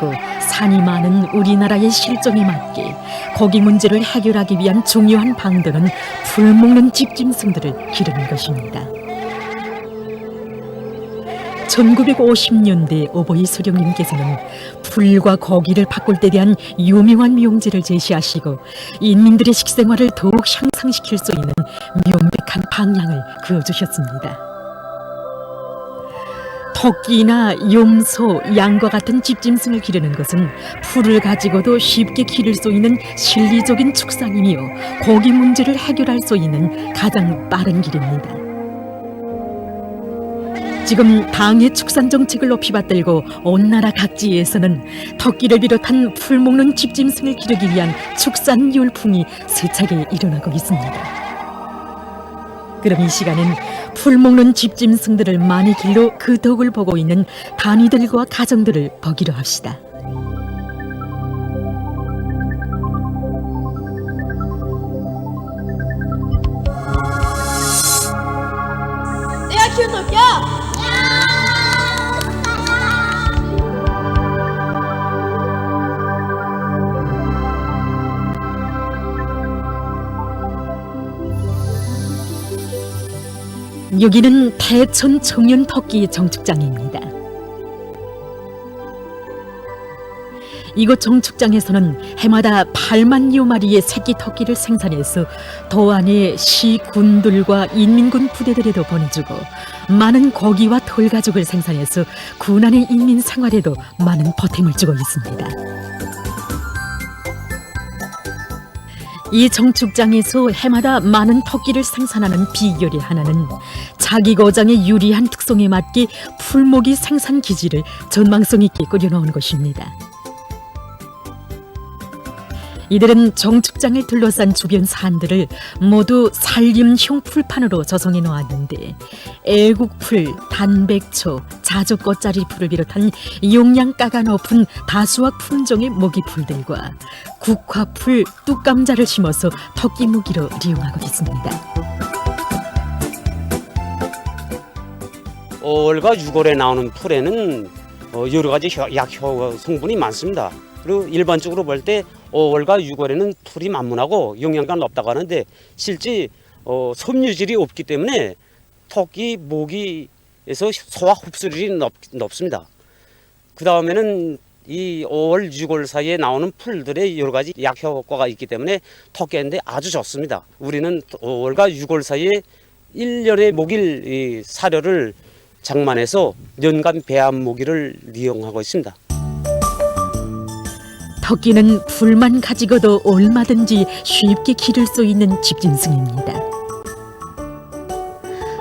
넓고 산이 많은 우리나라의 실정에 맞게 거기 문제를 해결하기 위한 중요한 방도는 풀 먹는 집짐승들을 기르는 것입니다. 1950년대 오보이 소령님께서는 풀과 거기를 바꿀 때 대한 유명한 미용제를 제시하시고 인민들의 식생활을 더욱 향상시킬 수 있는 명백한 방향을 그어주셨습니다. 토끼나 염소, 양과 같은 집짐승을 기르는 것은 풀을 가지고도 쉽게 기를 수 있는 실리적인 축산이며 고기 문제를 해결할 수 있는 가장 빠른 길입니다. 지금 당의 축산 정책을 높이 받들고 온 나라 각지에서는 토끼를 비롯한 풀 먹는 집짐승을 기르기 위한 축산 열풍이 세차게 일어나고 있습니다. 그럼 이 시간엔 풀 먹는 집짐승들을 많이 길러 그 덕을 보고 있는 단위들과 가정들을 보기로 합시다. 내가 키운 토끼야! 여기는 대천 청년 토끼 정축장입니다. 이곳 정축장에서는 해마다 8만여 마리의 새끼 토끼를 생산해서 도안의 시 군들과 인민군 부대들에도 보내주고 많은 고기와 털 가죽을 생산해서 군안의 인민 생활에도 많은 보탬을 주고 있습니다. 이 정축장에서 해마다 많은 토끼를 생산하는 비결의 하나는 자기 고장의 유리한 특성에 맞게 풀모기 생산 기지를 전망성 있게 꾸려놓은 것입니다. 이들은 정축장을 둘러싼 주변 산들을 모두 산림형 풀판으로 조성해 놓았는데 애국풀, 단백초, 자주꽃자리 풀을 비롯한 용량가가 높은 다수학 품종의 모기풀들과 국화풀, 뚝감자를 심어서 토끼 모기로 이용하고 있습니다. 5월과 6월에 나오는 풀에는 여러 가지 약효 성분이 많습니다. 그리고 일반적으로 볼 때 5월과 6월에는 풀이 만문하고 영양가 높다고 하는데 실제 섬유질이 없기 때문에 토끼, 모기에서 소화 흡수율이 높습니다. 그 다음에는 이 5월, 6월 사이에 나오는 풀들의 여러 가지 약효과가 있기 때문에 토끼한테 아주 좋습니다. 우리는 5월과 6월 사이에 1년의 모기를 사료를 장만해서 연간 배합 모기를 이용하고 있습니다. 토끼는 풀만 가지고도 얼마든지 쉽게 기를 수 있는 집짐승입니다.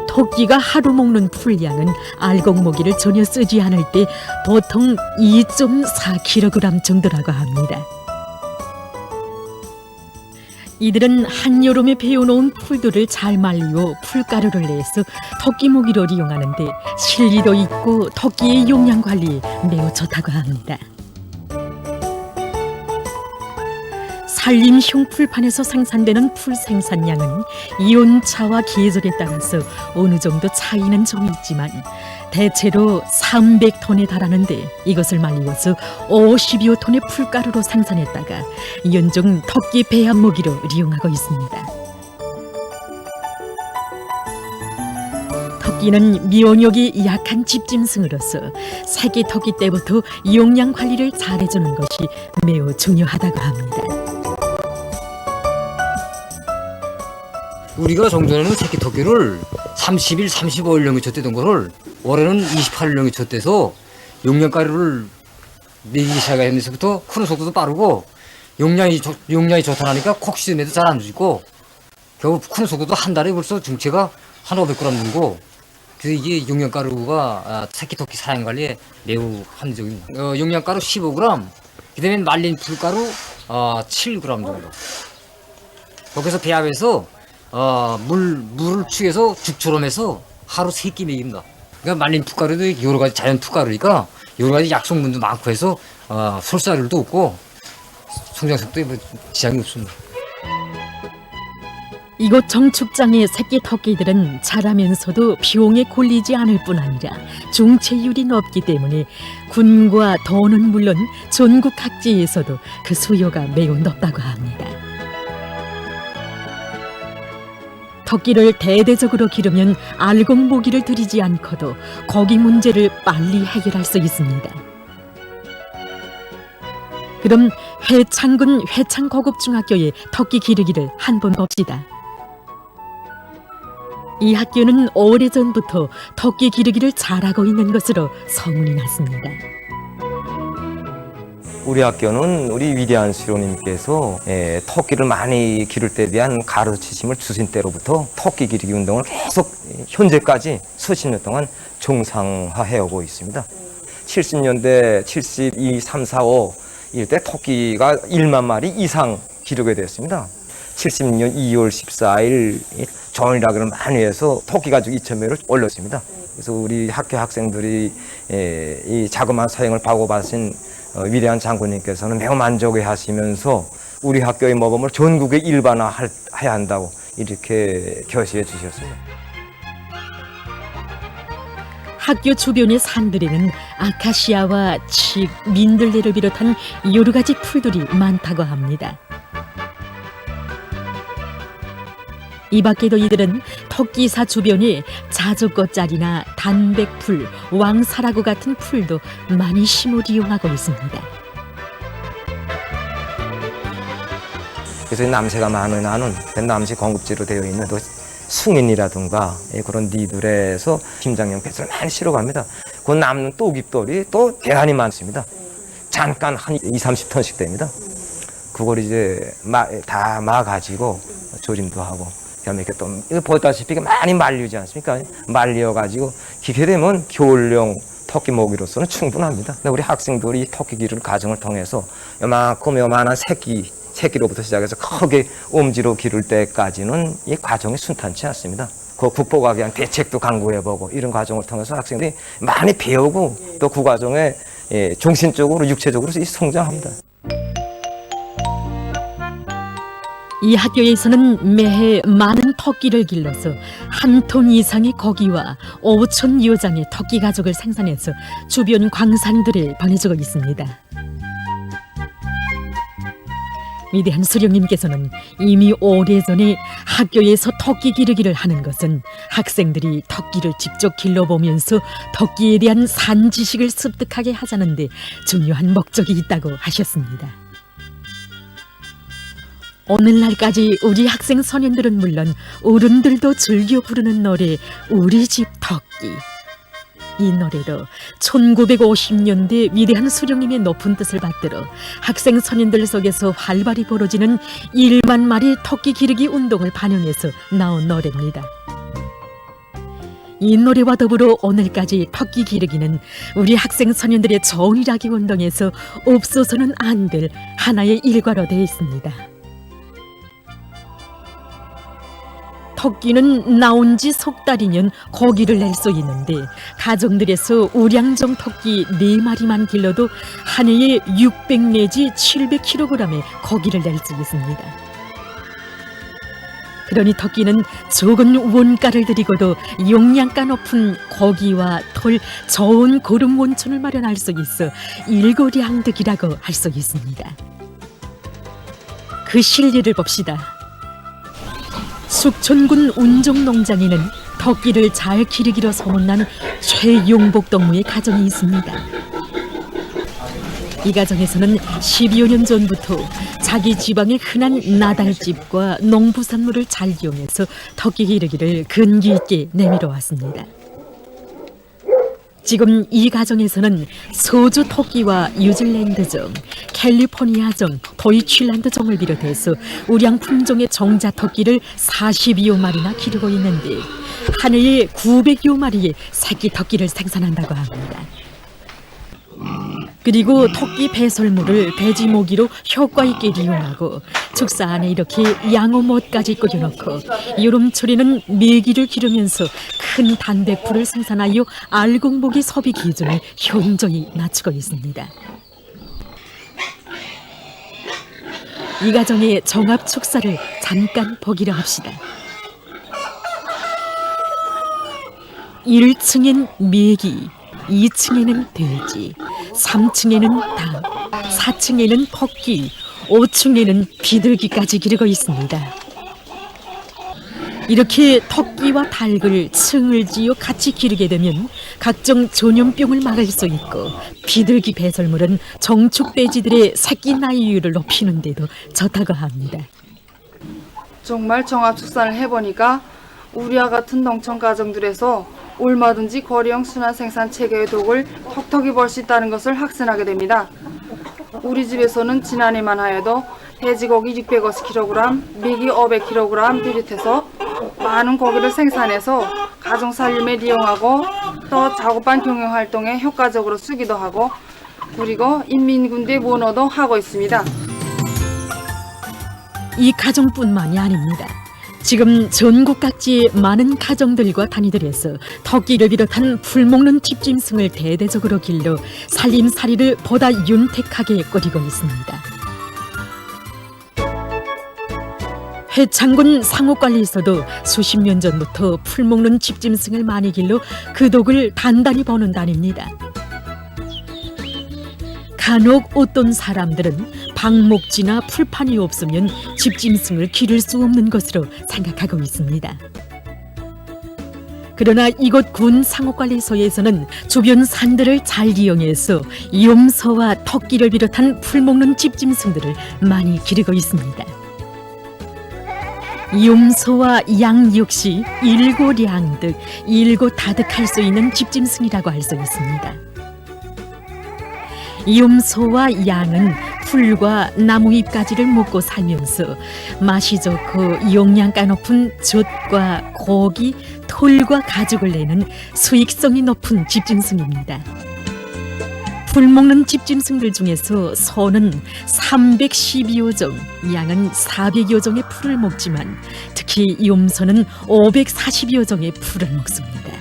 토끼가 하루 먹는 풀량은 알곡모기를 전혀 쓰지 않을 때 보통 2.4kg 정도라고 합니다. 이들은 한여름에 베어놓은 풀들을 잘 말려 풀가루를 내서 토끼 모기로 이용하는데 실리도 있고 토끼의 용량 관리에 매우 좋다고 합니다. 산림형 풀판에서 생산되는 풀 생산량은 이온차와 계절에 따라서 어느 정도 차이는 좀 있지만 대체로 300톤에 달하는데 이것을 말리워서 50여 톤의 풀가루로 생산했다가 연중 토끼 배합 모기로 이용하고 있습니다. 토끼는 미온욕이 약한 집짐승으로서 새끼 토끼 때부터 용량 관리를 잘해주는 것이 매우 중요하다고 합니다. 우리가 정전에는 새끼 토끼를 30일, 35일 넘겨줬던 거를 올해는 28일 넘겨줬대서 용량가루를 매기기 시작하면서부터 크는 속도도 빠르고 용량이 좋다니까 콕시즘에도 잘 안 죽고 겨우 크는 속도도 한 달에 벌써 중체가 한 500g 넘고 그래서 이게 용량가루가 새끼 토끼 사양 관리에 매우 합리적입니다. 용량가루 15g, 그 다음에 말린 풀가루 7g 정도. 거기서 배합해서 물을 축해서 죽처럼 해서 하루 3끼 먹입니다. 그러니까 말린 풋가루도 여러 가지 자연 풋가루니까 여러 가지 약성분도 많고 해서 솔사율도 없고 성장 속도에 뭐 지장이 없습니다. 이곳 정축장의 새끼 토끼들은 자라면서도 비용에 골리지 않을 뿐 아니라 중체율이 높기 때문에 군과 도는 물론 전국 각지에서도 그 수요가 매우 높다고 합니다. 토끼를 대대적으로 기르면 알곡모기를 들이지 않고도 고기 문제를 빨리 해결할 수 있습니다. 그럼 회창군 회창고급중학교의 토끼 기르기를 한번 봅시다. 이 학교는 오래전부터 토끼 기르기를 잘하고 있는 것으로 소문이 났습니다. 우리 학교는 우리 위대한 수료님께서 토끼를 많이 기를 때 대한 가르치심을 주신 때로부터 토끼 기르기 운동을 계속 현재까지 수십 년 동안 정상화해 오고 있습니다. 70년대 72, 3, 4, 5 이때 토끼가 1만 마리 이상 기르게 됐습니다. 76년 2월 14일 전이라기를 많이 해서 토끼 가죽 2,000매를 올렸습니다. 그래서 우리 학교 학생들이 이 자그마한 사행을 받고받으신 위대한 장군님께서는 매우 만족해 하시면서 우리 학교의 모범을 전국에 일반화해야 한다고 이렇게 결시해 주셨습니다. 학교 주변의 산들에는 아카시아와 칡, 민들레를 비롯한 여러 가지 풀들이 많다고 합니다. 이 밖에도 이들은 토끼사 주변에 자주꽃자리나 단백풀, 왕사라구 같은 풀도 많이 심어 이용하고 있습니다. 그래서 남새가 많이 나는 남새 공급지로 되어 있는 또 숭인이라든가 그런 니들에서 김장용 배수를 많이 실어갑니다. 그 남는 또깃돌이 또 대단히 많습니다. 잠깐 한 20-30톤씩 됩니다. 그걸 이제 다 마가지고 조림도 하고 그다음에 이렇게 또 이거 보다시피 많이 말리지 않습니까? 말려가지고 기게 되면 겨울용 토끼 먹이로서는 충분합니다. 근데 우리 학생들이 토끼 기를 과정을 통해서 요만한 새끼로부터 시작해서 크게 엄지로 기를 때까지는 이 과정이 순탄치 않습니다. 그 극복하기 위한 대책도 강구해보고 이런 과정을 통해서 학생들이 많이 배우고 또 그 과정에 정신적으로 육체적으로 성장합니다. 이 학교에서는 매해 많은 토끼를 길러서 1톤 이상의 고기와 5,000여 장의 토끼 가죽을 생산해서 주변 광산들에 보내주고 있습니다. 위대한 수령님께서는 이미 오래전에 학교에서 토끼 기르기를 하는 것은 학생들이 토끼를 직접 길러보면서 토끼에 대한 산지식을 습득하게 하자는 데 중요한 목적이 있다고 하셨습니다. 오늘날까지 우리 학생 소년들은 물론 어른들도 즐겨 부르는 노래 우리 집 토끼. 이 노래로 1950년대 위대한 수령님의 높은 뜻을 받들어 학생 소년들 속에서 활발히 벌어지는 1만 마리 토끼 기르기 운동을 반영해서 나온 노래입니다. 이 노래와 더불어 오늘까지 토끼 기르기는 우리 학생 소년들의 좋은 일하기 운동에서 없어서는 안 될 하나의 일과로 되어 있습니다. 토끼는 나온 지 석 달이면 고기를 낼 수 있는데 가정들에서 우량종 토끼 4마리만 길러도 한 해에 600 내지 700kg의 고기를 낼 수 있습니다. 그러니 토끼는 적은 원가를 들이고도 영양가 높은 고기와 털, 좋은 고름 원천을 마련할 수 있어 일거량득이라고 할 수 있습니다. 그 실리를 봅시다. 숙천군 운종농장에는 토끼를 잘 기르기로 소문난 최용복 동무의 가정이 있습니다. 이 가정에서는 10여 년 전부터 자기 지방의 흔한 나달집과 농부산물을 잘 이용해서 토끼 기르기를 근기 있게 내밀어 왔습니다. 지금 이 가정에서는 소주 토끼와 뉴질랜드종, 캘리포니아종, 도이칠란드종을 비롯해서 우량 품종의 종자 토끼를 40여 마리나 기르고 있는데 한 해에 900여 마리의 새끼 토끼를 생산한다고 합니다. 그리고 토끼 배설물을 돼지 모기로 효과 있게 이용하고 축사 안에 이렇게 양어못까지 끓여놓고 여름철에는 메기를 기르면서 큰 단백풀을 생산하여 알곡모기 소비 기준을 현저히 낮추고 있습니다. 이 가정의 정합 축사를 잠깐 보기로 합시다. 1층엔 메기, 2층에는 돼지, 3층에는 닭, 4층에는 토끼, 5층에는 비둘기까지 기르고 있습니다. 이렇게 토끼와 닭을 층을 지어 같이 기르게 되면 각종 전염병을 막을 수 있고, 비둘기 배설물은 정축돼지들의 새끼 나이율을 높이는 데도 좋다고 합니다. 정말 정합축산을 해보니까 우리와 같은 농촌 가정들에서 얼마든지 고리형 순환 생산 체계의 독을 톡톡히 벌 수 있다는 것을 확신하게 됩니다. 우리 집에서는 지난해만 하여도 돼지고기 650kg, 메기 500kg 비롯해서 많은 고기를 생산해서 가정 살림에 이용하고 또 작업반 경영 활동에 효과적으로 쓰기도 하고, 그리고 인민군대 문어도 하고 있습니다. 이 가정뿐만이 아닙니다. 지금 전국 각지의 많은 가정들과 단위들에서 토끼를 비롯한 풀먹는 집짐승을 대대적으로 길러 살림살이를 보다 윤택하게 꾸리고 있습니다. 해창군 상옥관리에서도 수십 년 전부터 풀먹는 집짐승을 많이 길러 그 독을 단단히 보는다닙니다. 간혹 어떤 사람들은 방목지나 풀판이 없으면 집짐승을 기를 수 없는 것으로 생각하고 있습니다. 그러나 이곳 군 상옥관리소에서는 주변 산들을 잘 이용해서 염소와 토끼를 비롯한 풀먹는 집짐승들을 많이 기르고 있습니다. 염소와 양 역시 일고량득, 일고다득할 수 있는 집짐승이라고 할 수 있습니다. 염소와 양은 풀과 나무잎가지를 먹고 살면서 맛이 좋고 영양가 높은 젖과 고기, 털과 가죽을 내는 수익성이 높은 집짐승입니다. 풀 먹는 집짐승들 중에서 소는 312여 종, 양은 400여 종의 풀을 먹지만 특히 염소는 540여 종의 풀을 먹습니다.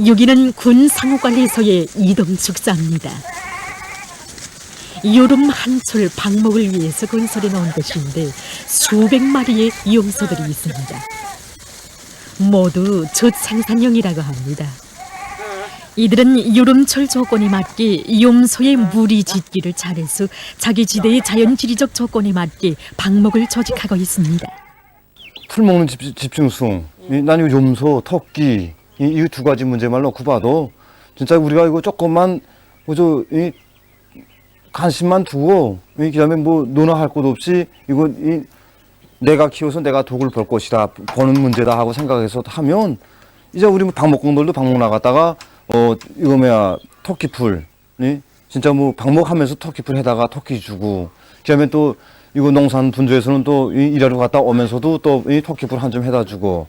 여기는 군 상호관리소의 이동축사입니다. 여름 한철 방목을 위해서 건설해 놓은 것인데 수백 마리의 염소들이 있습니다. 모두 젖생산형이라고 합니다. 이들은 여름철 조건에 맞게 염소의 무리 짓기를 잘해서 자기 지대의 자연지리적 조건에 맞게 방목을 조직하고 있습니다. 풀 먹는 집중승, 난 이거 염소, 토끼 이 두 가지 문제만 놓고 봐도 진짜 우리가 이거 조금만 이 관심만 두고 그다음에 뭐 논하할 것 없이 이거 내가 키워서 내가 독을 벌 것이다 보는 문제다 하고 생각해서 하면 이제 우리 방목공들도 방목 나갔다가 이거 뭐야 토끼풀 진짜 뭐 방목하면서 토끼풀 해다가 토끼 주고 그다음에 또 이거 농산 분조에서는 또 일하러 갔다 오면서도 또 이 토끼풀 한 점 해다 주고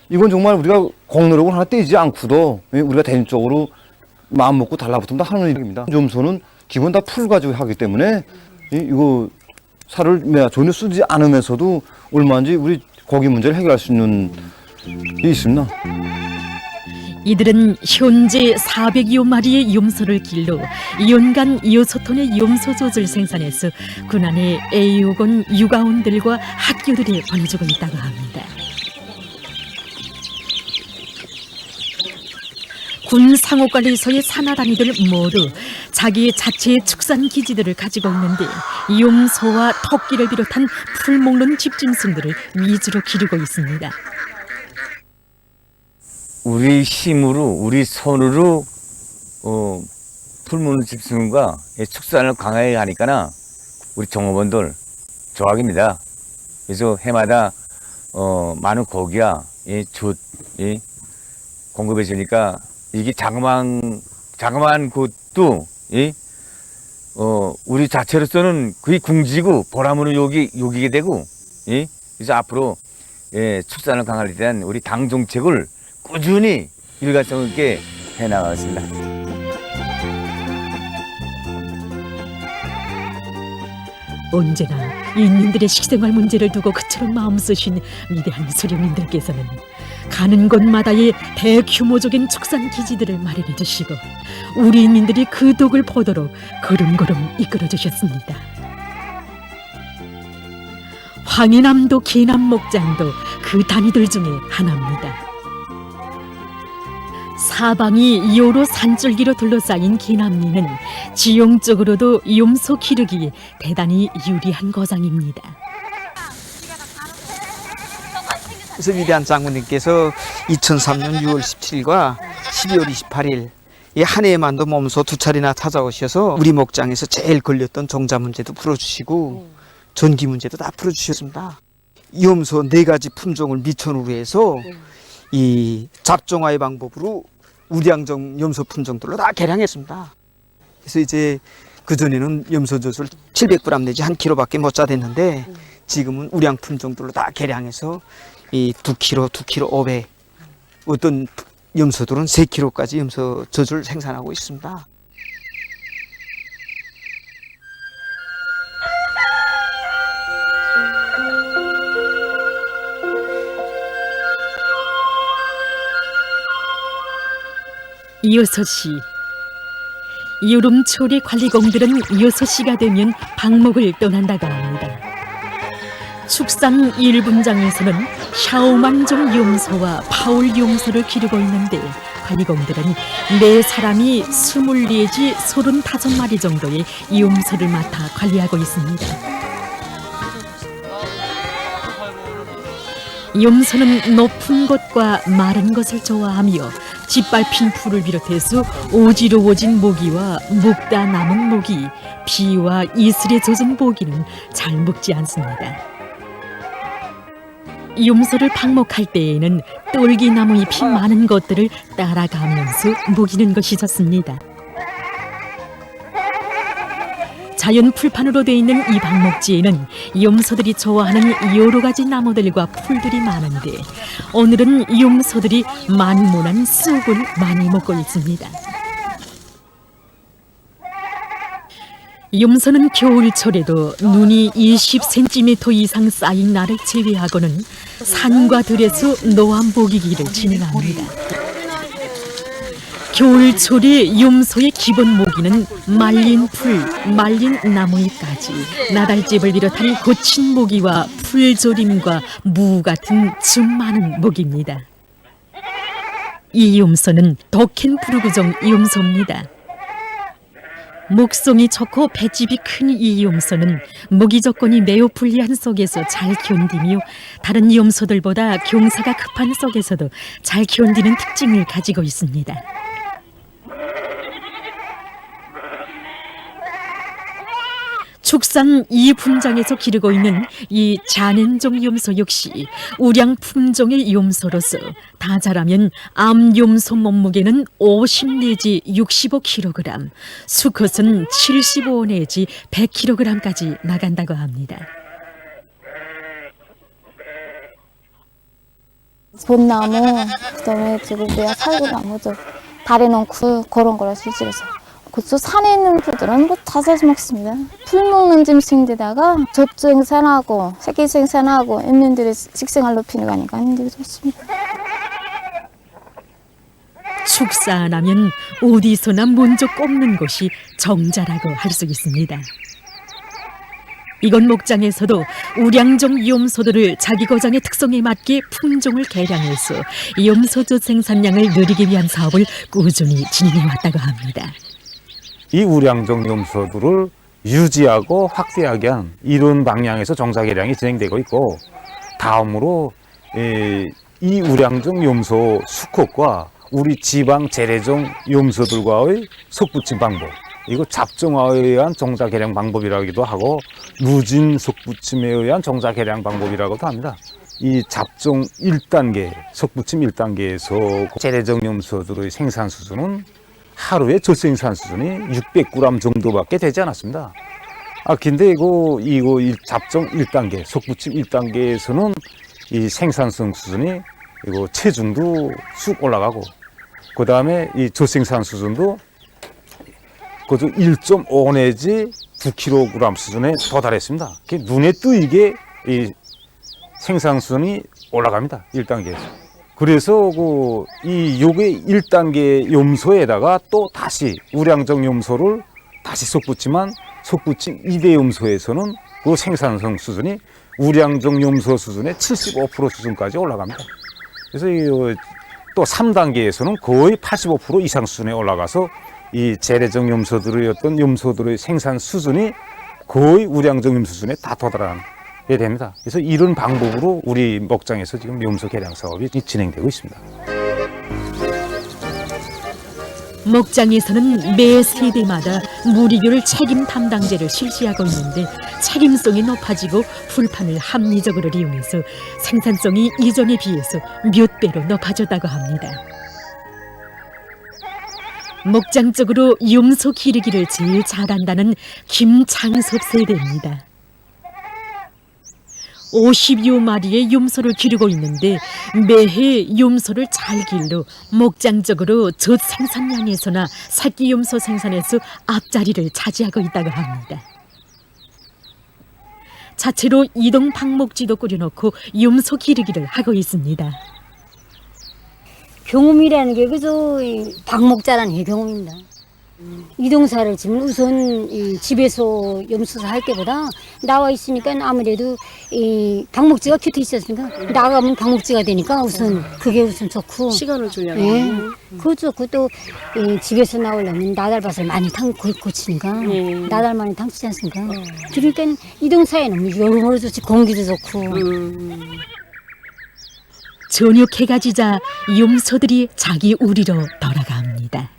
이건 정말 우리가 공노력을 하나 떼지 않고도 우리가 대중적으로 마음 먹고 달라붙으면 다 하는 일입니다. 염소는 기본 다 풀 가지고 하기 때문에 이거 살을 전혀 쓰지 않으면서도 얼마든지 우리 고기 문제를 해결할 수 있는 게 있습니다. 이들은 현재 400여 마리의 염소를 길러 연간 6톤의 염소젖을 생산해서 군안의 애육원, 육아원들과 학교들에 보내주고 있다고 합니다. 군 상호관리소의 산하단위들 모두 자기 자체의 축산 기지들을 가지고 있는데 염소와 토끼를 비롯한 풀 먹는 집짐승들을 위주로 기르고 있습니다. 우리 힘으로 우리 손으로 풀 먹는 집승과 축산을 강하게 하니까나 우리 종업원들 조각입니다. 그래서 해마다 많은 고기야 젖 공급해 주니까 이게 자그마한 곳도 우리 자체로서는 거의 궁지고 보람으로 여기게 되고 그래서 앞으로 축산을 강화에 대한 우리 당 정책을 꾸준히 일관성 있게 해나가겠습니다. 언제나 인민들의 식생활 문제를 두고 그처럼 마음 쓰신 위대한 수령님들께서는 가는 곳마다의 대규모적인 축산 기지들을 마련해 주시고 우리 인민들이 그 독을 보도록 걸음걸음 이끌어 주셨습니다. 황해남도 기남 목장도 그 단위들 중에 하나입니다. 사방이 이오로 산줄기로 둘러싸인 기남리는 지형적으로도 염소 기르기에 대단히 유리한 거장입니다. 그래서 위대한 장군님께서 2003년 6월 17일과 12월 28일 이 한 해에만도 몸소 2차례나 찾아오셔서 우리 목장에서 제일 걸렸던 종자 문제도 풀어주시고 전기 문제도 다 풀어주셨습니다. 염소 4가지 품종을 미천으로 해서 이 잡종화의 방법으로 우량종 염소 품종들로 다 개량했습니다. 그래서 이제 그전에는 염소젖을 700g 내지 1kg밖에 못 짜댔는데 지금은 우량 품종들로 다 개량해서 이 2kg, 2kg 500, 어떤 염소들은 3kg까지 염소젖을 생산하고 있습니다. 이 6시 여름철의 관리공들은 6시가 되면 방목을 떠난다고 합니다. 축산 1분장에서는 샤오만종 염소와 파울 염소를 기르고 있는데 관리공들은 4사람이 20 내지 35마리 정도의 염소를 맡아 관리하고 있습니다. 염소는 높은 곳과 마른 것을 좋아하며 짓밟힌 풀을 비롯해서 오지러워진 모기와 먹다 남은 모기, 비와 이슬에 젖은 모기는 잘 먹지 않습니다. 염소를 방목할 때에는 똘기나무 잎이 많은 것들을 따라가면서 먹이는 것이 좋습니다. 자연 풀판으로 되어 있는 이 방목지에는 염소들이 좋아하는 여러 가지 나무들과 풀들이 많은데 오늘은 염소들이 만문한 쑥을 많이 먹고 있습니다. 염소는 겨울철에도 눈이 20cm 이상 쌓인 날을 제외하고는 산과 들에서 노안 보기기를 진행합니다. 겨울철에 염소의 기본 모기는 말린 풀, 말린 나무잎까지 나달집을 비롯한 거친 모기와 풀조림과 무 같은 좀 많은 모기입니다. 이 염소는 도켄푸르구종 염소입니다. 목성이 좋고 뱃집이 큰 이 염소는 먹이 조건이 매우 불리한 속에서 잘 견디며 다른 염소들보다 경사가 급한 속에서도 잘 견디는 특징을 가지고 있습니다. 축산 2분장에서 기르고 있는 이 잔앤종 염소 역시 우량 품종의 염소로서 다 자라면 암염소 몸무게는 50 내지 65kg, 수컷은 75 내지 100kg까지 나간다고 합니다. 봄나무, 그다음에 지금 내가 살구 나무들, 다리 놓고 그런 거라 실질에서. 그쪽 산에 있는 풀들은 뭐 다 사서 먹습니다. 풀 먹는 짐승인데다가 젖 생산하고 새끼 생산하고 인민들의 식생활 높이는 거니까 되게 좋습니다. 축사하면 어디서나 먼저 꼽는 것이 정자라고 할 수 있습니다. 이건 목장에서도 우량종 염소들을 자기 고장의 특성에 맞게 품종을 개량해서 염소젖 생산량을 늘리기 위한 사업을 꾸준히 진행해 왔다고 합니다. 이 우량종 염소들을 유지하고 확대하기 위한 이런 방향에서 정사 개량이 진행되고 있고, 다음으로 이 우량종 염소 수컷과 우리 지방 재래종 염소들과의 속붙임 방법, 이거 잡종화에 의한 정사 개량 방법이라기도 하고 누진 속붙임에 의한 정사 개량 방법이라고도 합니다. 이 잡종 1단계, 속붙임 1단계에서 재래종 염소들의 생산 수준은 하루에 젖생산 수준이 600g 정도밖에 되지 않았습니다. 근데 이거 잡종 1단계, 속붙임 1단계에서는 이 생산성 수준이 이거 체중도 쑥 올라가고, 그 다음에 이 젖생산 수준도 그것도 1.5 내지 9kg 수준에 도달했습니다. 눈에 띄게 이 생산 수준이 올라갑니다. 1단계에서. 그래서 이 요게 1단계 염소에다가 또 다시 우량정 염소를 다시 솟붙이면 솟붙인 2대 염소에서는 그 생산성 수준이 우량정 염소 수준의 75% 수준까지 올라갑니다. 그래서 또 3단계에서는 거의 85% 이상 수준에 올라가서 이 재래정 염소들의 어떤 염소들의 생산 수준이 거의 우량정 염소 수준에 다 도달하게 됩니다. 그래서 이런 방법으로 우리 목장에서 지금 염소 개량 사업이 진행되고 있습니다. 목장에서는 매 세대마다 무리교를 책임 담당제를 실시하고 있는데 책임성이 높아지고 풀판을 합리적으로 이용해서 생산성이 이전에 비해서 몇 배로 높아졌다고 합니다. 목장 쪽으로 염소 기르기를 제일 잘한다는 김창섭 세대입니다. 50여 마리의 염소를 기르고 있는데 매해 염소를 잘 길러 목장적으로 젖 생산량에서나 새끼 염소 생산에서 앞자리를 차지하고 있다고 합니다. 자체로 이동 방목지도 꾸려놓고 염소 기르기를 하고 있습니다. 경험이라는 게 그저 방목자라는 게 경험입니다. 이동사를 지금 우선 집에서 염소사 할 때보다 나와 있으니까 아무래도 방목지가 곁에 있었으니까 나가면 방목지가 되니까 우선 그게 우선 좋고 시간을 주려고. 네. 그거 좋고 또 집에서 나오려면 나달밭을 많이 고치니까 나달 많이 탕치지 않습니까? 그러니까 이동사에는 여러모로 좋지 공기도 좋고. 저녁 해가 지자 염소들이 자기 우리로 돌아갑니다.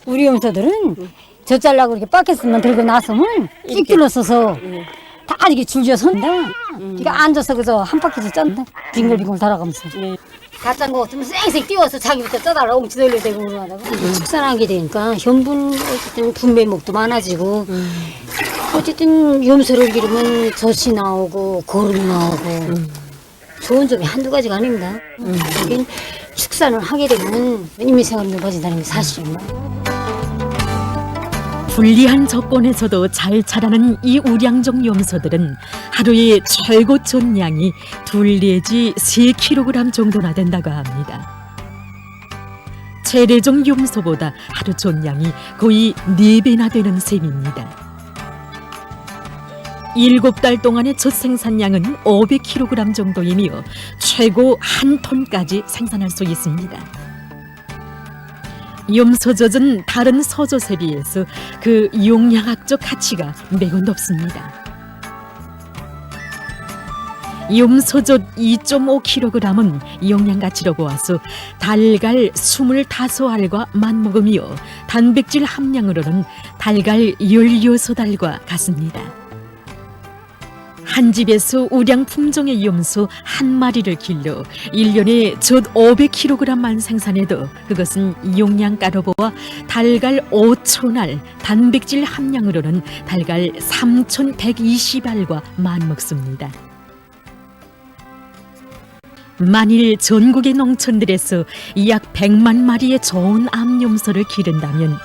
우리 염소들은 젖 잘라고 이렇게 바켓만 들고 나서면 찢길로 써서 다 이렇게 줄지어 선다. 그러니까 앉아서 그저 한 바퀴씩 짠다. 빙글빙글 돌아가면서. 다 짠 거 같으면 쌩쌩 띄워서 자기부터 짜달라 엉치 돌려대고 그러다가 축산하게 되니까 현분 어쨌든 분배목도 많아지고 어쨌든 염소를 기르면 젖이 나오고 거름이 나오고 좋은 점이 한두 가지가 아닙니다. 축산을 하게 되면 인민생활이 높아진다는 게 사실입니다. 불리한 조건에서도 잘 자라는 이 우량종 염소들은 하루에 최고 젖량이 2 내지 3kg 정도나 된다고 합니다. 재래종 염소보다 하루 젖량이 거의 4배나 되는 셈입니다. 7달 동안의 젖 생산량은 500kg 정도이며 최고 1톤까지 생산할 수 있습니다. 염소젖은 다른 소젖에 비해서 그 용량학적 가치가 매우 높습니다. 염소젖 2.5kg은 용량 가치로 보아서 달걀 25알과 맞먹으며 단백질 함량으로는 달걀 16알과 같습니다. 한 집에서 우량 품종의 염소 1마리를 길러 1년에 젖 500kg만 생산해도 그것은 용량가로 보아 달걀 5,000알, 단백질 함량으로는 달걀 3,120알과 맞먹습니다. 만일 전국의 농촌들에서 약 100만 마리의 좋은 암염소를 기른다면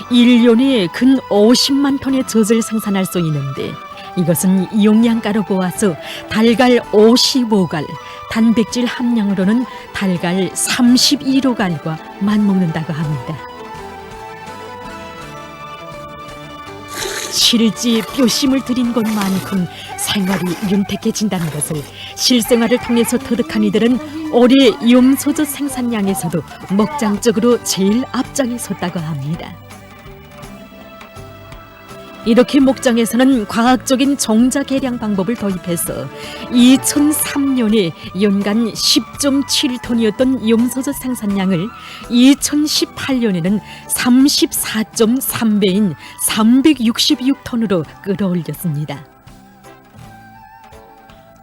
1년에 근 50만 톤의 젖을 생산할 수 있는데 이것은 용량가로 보아서 달걀 55갈, 단백질 함량으로는 달걀 31호갈과 맞먹는다고 합니다. 실제 뼈심을 들인 것만큼 생활이 윤택해진다는 것을 실생활을 통해서 터득한 이들은 올해 염소젖 생산량에서도 목장 쪽으로 제일 앞장에 섰다고 합니다. 이렇게 목장에서는 과학적인 종자 개량 방법을 도입해서 2003년에 연간 10.7톤이었던 염소젖 생산량을 2018년에는 34.3배인 366톤으로 끌어올렸습니다.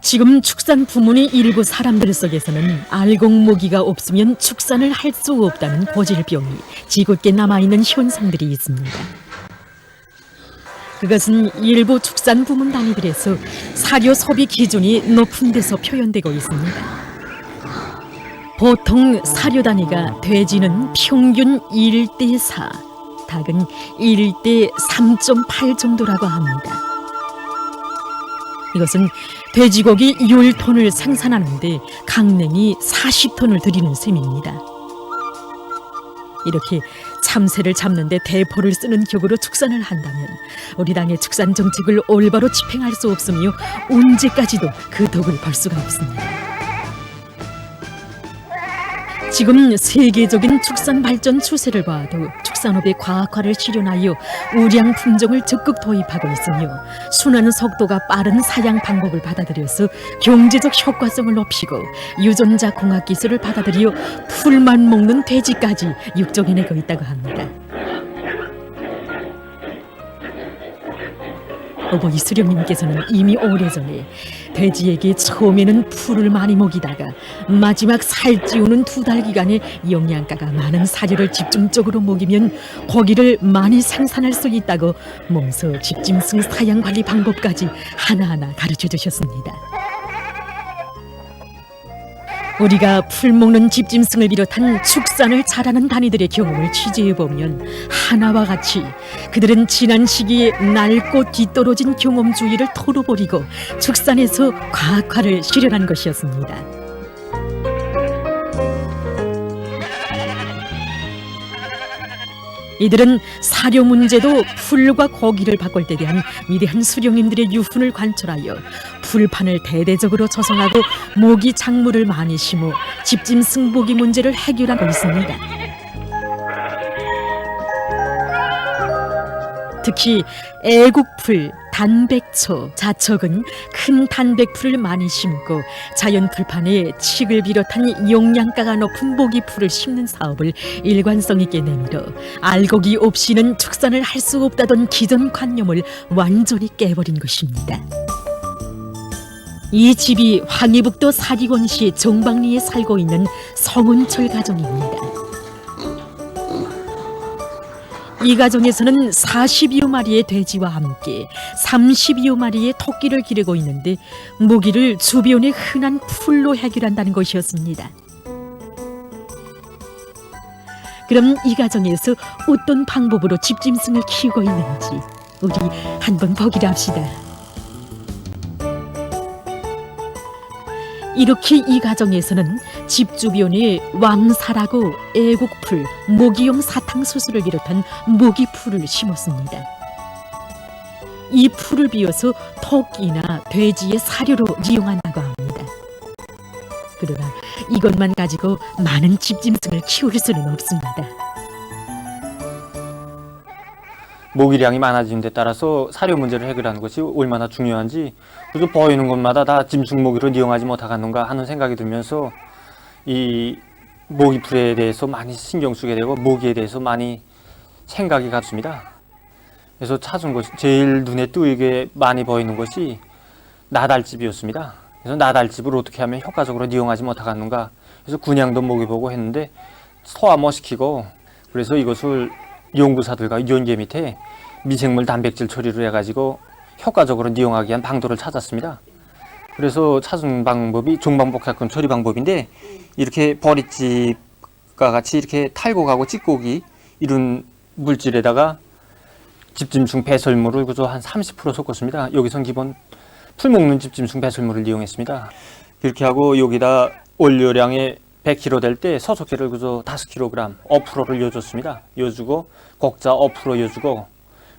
지금 축산 부문의 일부 사람들 속에서는 알곡모기가 없으면 축산을 할 수 없다는 고질병이 지겹게 남아있는 현상들이 있습니다. 그것은 일부 축산 부문 단위들에서 사료 소비 기준이 높은 데서 표현되고 있습니다. 보통 사료 단위가 돼지는 평균 1대 4, 닭은 1대 3.8 정도라고 합니다. 이것은 돼지고기 10톤을 생산하는데 강냉이 40톤을 들이는 셈입니다. 이렇게 참새를 잡는데 대포를 쓰는 격으로 축산을 한다면 우리 당의 축산 정책을 올바로 집행할 수 없으며 언제까지도 그 덕을 볼 수가 없습니다. 지금 세계적인 축산 발전 추세를 봐도 축산업의 과학화를 실현하여 우량 품종을 적극 도입하고 있으며 순환 속도가 빠른 사양 방법을 받아들여서 경제적 효과성을 높이고 유전자 공학 기술을 받아들여 풀만 먹는 돼지까지 육종해내고 있다고 합니다. 어머니 수령님께서는 이미 오래전에 돼지에게 처음에는 풀을 많이 먹이다가 마지막 살찌우는 2달 기간에 영양가가 많은 사료를 집중적으로 먹이면 고기를 많이 생산할 수 있다고 몸소 집짐승 사양 관리 방법까지 하나하나 가르쳐 주셨습니다. 우리가 풀 먹는 집짐승을 비롯한 축산을 잘하는 단위들의 경험을 취재해보면 하나와 같이 그들은 지난 시기에 낡고 뒤떨어진 경험주의를 털어버리고 축산에서 과학화를 실현한 것이었습니다. 이들은 사료 문제도 풀과 고기를 바꿀 때 대한 위대한 수령님들의 유훈을 관철하여 풀판을 대대적으로 조성하고 모기 작물을 많이 심어 집짐승 모기 문제를 해결하고 있습니다. 특히 애국풀, 단백초, 자척은 큰 단백풀을 많이 심고 자연 풀판에 칡을 비롯한 영양가가 높은 모기풀을 심는 사업을 일관성 있게 내밀어 알고기 없이는 축산을 할 수 없다던 기존관념을 완전히 깨버린 것입니다. 이 집이 황해북도 사리곤시 정방리에 살고 있는 성은철 가정입니다. 이 가정에서는 40여 마리의 돼지와 함께 30여 마리의 토끼를 기르고 있는데 모기를 주변의 흔한 풀로 해결한다는 것이었습니다. 그럼 이 가정에서 어떤 방법으로 집짐승을 키우고 있는지 우리 한번 보기로 합시다. 이렇게 이 가정에서는 집 주변에 왕사라고 애국풀, 모기용 사탕수수를 비롯한 모기풀을 심었습니다. 이 풀을 비워서 토끼나 돼지의 사료로 이용한다고 합니다. 그러나 이것만 가지고 많은 집짐승을 키울 수는 없습니다. 모기량이 많아지는 데 따라서 사료 문제를 해결하는 것이 얼마나 중요한지 그래서 보이는 곳마다 다 짐승 모기를 이용하지 못하겠는가 하는 생각이 들면서 이 모기풀에 대해서 많이 신경 쓰게 되고 모기에 대해서 많이 생각이 갔습니다. 그래서 찾은 것이 제일 눈에 띄게 많이 보이는 것이 나달집이었습니다. 그래서 나달집을 어떻게 하면 효과적으로 이용하지 못하겠는가 그래서 군양도 먹여보고 했는데 소화 못 시키고 그래서 이것을 연구사들과 연계 밑에 미생물 단백질 처리를 해가지고 효과적으로 이용하기 위한 방도를 찾았습니다. 그래서 찾은 방법이 종방복합권 처리 방법인데 이렇게 버릿집과 같이 이렇게 탈곡하고 찌꺼기 이런 물질에다가 집짐승 배설물을 그저 한 30% 섞었습니다. 여기선 기본 풀 먹는 집짐승 배설물을 이용했습니다. 이렇게 하고 여기다 원료량의 100kg 될 때 서석회를 그저 5kg, 5%를 여줬습니다. 여주고 곡자 5% 여주고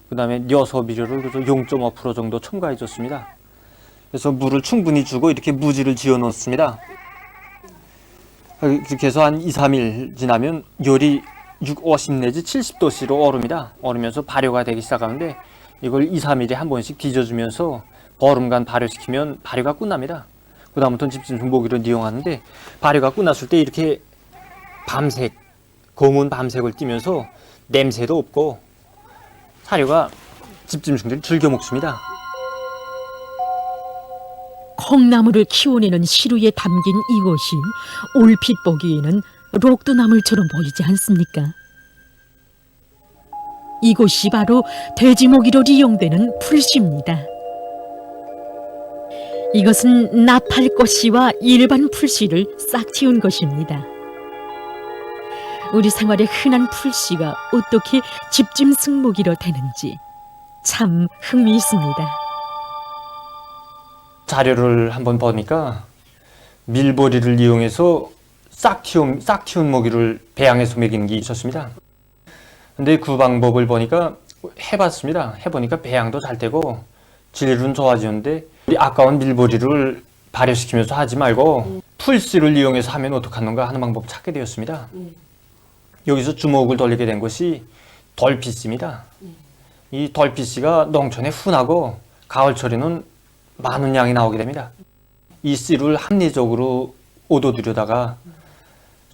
그 다음에 여소비료를 그저 0.5% 정도 첨가해 줬습니다. 그래서 물을 충분히 주고 이렇게 무지를 지어 놓습니다. 이렇게 해서 한 2, 3일 지나면 열이 50 내지 70도씨로 얼음이다. 얼으면서 발효가 되기 시작하는데 이걸 2, 3일에 한 번씩 뒤져주면서 보름간 발효시키면 발효가 끝납니다. 그 다음부터는 집짐승 모기를 이용하는데 발효가 끝났을 때 이렇게 밤색, 검은 밤색을 띠면서 냄새도 없고 사료가 집짐승들이 즐겨 먹습니다. 콩나물을 키워내는 시루에 담긴 이것이 얼핏 보기에는 록두나물처럼 보이지 않습니까? 이곳이 바로 돼지모기로 이용되는 풀씨입니다. 이것은 나팔꽃씨와 일반 풀씨를 싹 틔운 것입니다. 우리 생활에 흔한 풀씨가 어떻게 집짐승모기로 되는지 참 흥미있습니다. 자료를 한번 보니까 밀보리를 이용해서 싹 틔운 모기를 배양해서 먹이는 게 있었습니다. 근데 그 방법을 보니까 해봤습니다. 해보니까 배양도 잘 되고 질은 좋아지는데 우리 아까운 밀보리를 발효시키면서 하지 말고 풀씨를 이용해서 하면 어떡하는가 하는 방법을 찾게 되었습니다. 여기서 주목을 돌리게 된 것이 덜피씨입니다. 이 덜피씨가 농촌에 흔하고 가을철에는 많은 양이 나오게 됩니다. 이 씨를 합리적으로 얻어들여다가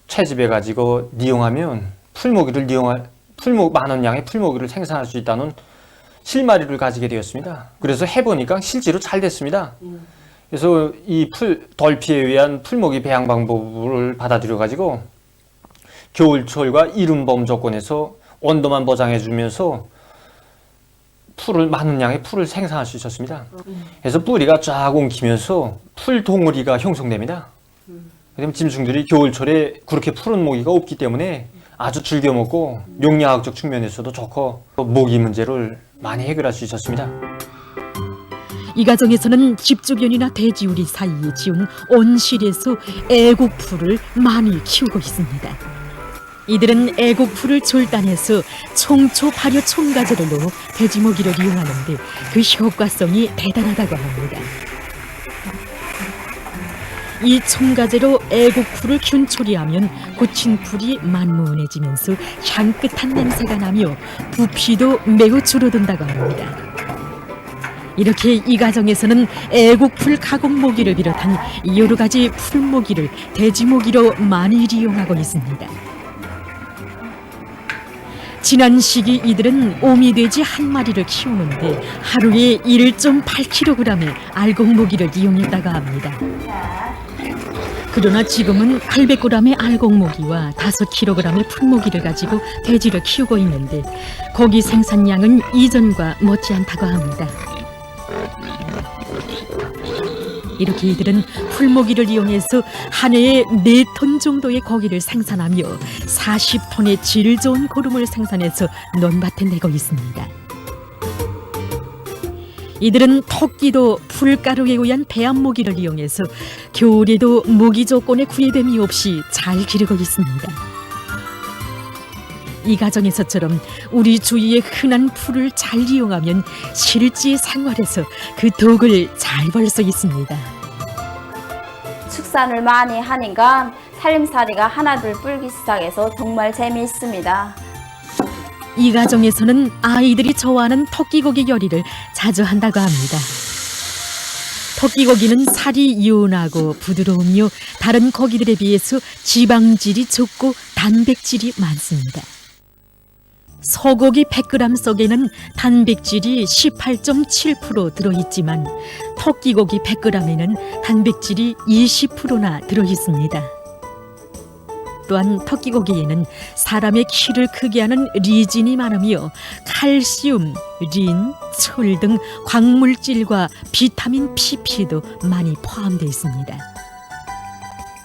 채집해 가지고 이용하면 많은 양의 풀모기를 생산할 수 있다는 실마리를 가지게 되었습니다. 그래서 해보니까 실제로 잘 됐습니다. 그래서 이 덜피에 의한 풀모기 배양 방법을 받아들여 가지고 겨울철과 이른봄 조건에서 온도만 보장해 주면서 많은 양의 풀을 생산할 수 있었습니다. 그래서 뿌리가 쫙 엉키면서 풀 덩어리가 형성됩니다. 그다음에 짐승들이 겨울철에 그렇게 푸른 모기가 없기 때문에 아주 즐겨 먹고 영양학적 측면에서도 좋고 모기 문제를 많이 해결할 수 있었습니다. 이 가정에서는 집주변이나 돼지우리 사이에 지은 온실에서 애국풀을 많이 키우고 있습니다. 이들은 애국풀을 졸단해서 총초 발효 첨가제를 넣어 돼지모기를 이용하는데 그 효과성이 대단하다고 합니다. 이 첨가제로 애국풀을 균 처리하면 고친 풀이 만무해지면서 향긋한 냄새가 나며 부피도 매우 줄어든다고 합니다. 이렇게 이 가정에서는 애국풀 가공모기를 비롯한 여러 가지 풀모기를 돼지모기로 많이 이용하고 있습니다. 지난 시기 이들은 오미돼지 한 마리를 키우는데 하루에 1.8kg의 알곡모기를 이용했다고 합니다. 그러나 지금은 800g의 알곡모기와 5kg의 풀모기를 가지고 돼지를 키우고 있는데 고기 생산량은 이전과 못지않다고 합니다. 이렇게 이들은 풀모기를 이용해서 한 해에 4톤 정도의 고기를 생산하며 40톤의 질 좋은 고름을 생산해서 논밭에 내고 있습니다. 이들은 토끼도 풀가루에 의한 배합모기를 이용해서 겨울에도 모기 조건에 구애됨이 없이 잘 기르고 있습니다. 이 가정에서처럼 우리 주위의 흔한 풀을 잘 이용하면 실제 생활에서 그 덕을 잘 볼 수 있습니다. 축산을 많이 하니까 살림살이가 하나둘 불기 시작해서 정말 재미있습니다. 이 가정에서는 아이들이 좋아하는 토끼고기 요리를 자주 한다고 합니다. 토끼고기는 살이 연하고 부드러우며 다른 고기들에 비해서 지방질이 적고 단백질이 많습니다. 소고기 100g 속에는 단백질이 18.7% 들어있지만 토끼고기 100g에는 단백질이 20%나 들어있습니다. 또한 토끼고기에는 사람의 키를 크게 하는 리진이 많으며 칼슘, 린, 철 등 광물질과 비타민 PP도 많이 포함되어 있습니다.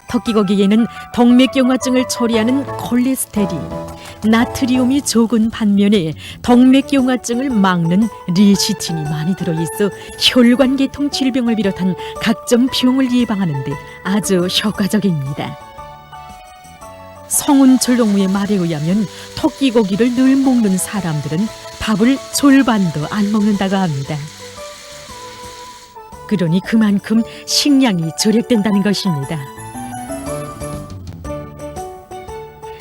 토끼고기에는 동맥경화증을 초래하는 콜레스테린, 나트리움이 적은 반면에 동맥경화증을 막는 레시틴이 많이 들어있어 혈관계통 질병을 비롯한 각종 병을 예방하는 데 아주 효과적입니다. 성운철 동무의 말에 의하면 토끼고기를 늘 먹는 사람들은 밥을 절반도 안 먹는다고 합니다. 그러니 그만큼 식량이 절약된다는 것입니다.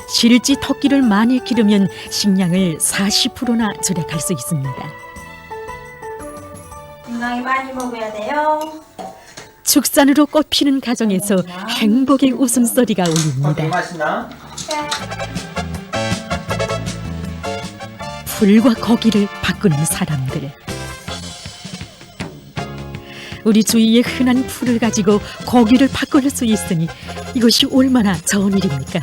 실제 토끼를 많이 기르면 식량을 40%나 절약할 수 있습니다. 건강히 많이 먹어야 돼요. 축산으로 꽃피는 가정에서 행복의 웃음소리가 울립니다. 맛있나? 풀과 고기를 바꾸는 사람들. 우리 주위에 흔한 풀을 가지고 고기를 바꿀 수 있으니 이것이 얼마나 좋은 일입니까?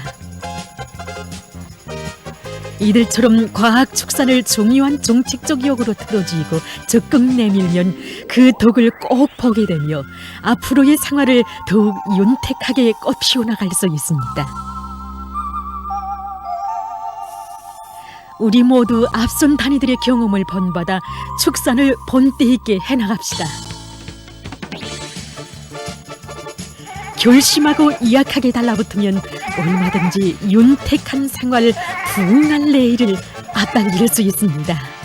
이들처럼 과학 축산을 중요한 정책적 역으로 틀어쥐고 적극 내밀면 그 덕을 꼭 보게 되며 앞으로의 생활을 더욱 윤택하게 꽃피워나갈 수 있습니다. 우리 모두 앞선 단위들의 경험을 본받아 축산을 본때 있게 해나갑시다. 결심하고 이약하게 달라붙으면 얼마든지 윤택한 생활, 부흥한 내일을 앞당길 수 있습니다.